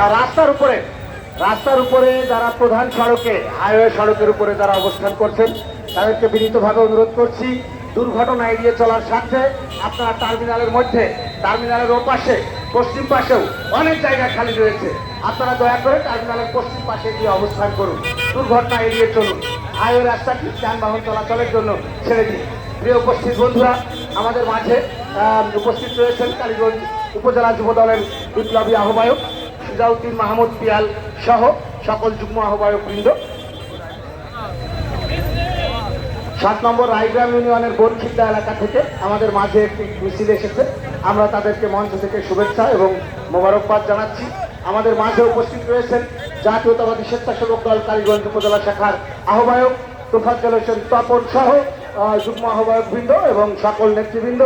রাস্তার উপরে যারা প্রধান সড়কে হাইওয়ে সড়কের উপরে যারা অবস্থান করছেন তাদেরকে বিনীতভাবে অনুরোধ করছি দুর্ঘটনা এড়িয়ে চলার স্বার্থে আপনারা টার্মিনালের ওপাশে পশ্চিম পাশেও অনেক জায়গা খালি রয়েছে, আপনারা দয়া করে টার্মিনালের পশ্চিম পাশে গিয়ে অবস্থান করুন, দুর্ঘটনা এড়িয়ে চলুন, হাইওয়ে রাস্তাটি যানবাহন চলাচলের জন্য ছেড়ে দিন। প্রিয় উপস্থিত বন্ধুরা, আমাদের মাঝে উপস্থিত রয়েছেন কালীগঞ্জ উপজেলা যুব দলের বিপ্লবী আহ্বায়ক সুজাউদ্দিন মাহমুদ পিয়াল সহ সকল যুগ্ম আহ্বায়ক বৃন্দ। 7 নম্বর রায়গ্রাম ইউনিয়নের বনখিদ্দা এলাকা থেকে আমাদের মাঝে একটি মিছিল এসেছে, আমরা তাদেরকে মঞ্চ থেকে শুভেচ্ছা এবং মোবারকবাদ জানাচ্ছি। আমাদের মাঝে উপস্থিত রয়েছেন জাতীয়তাবাদী স্বেচ্ছাসেবক দল কালীগঞ্জ উপজেলা শাখার আহ্বায়ক তোফাজ্জল হোসেন তপন সহ যুগ্ম আহ্বায়ক বৃন্দ এবং সকল নেতৃবৃন্দ।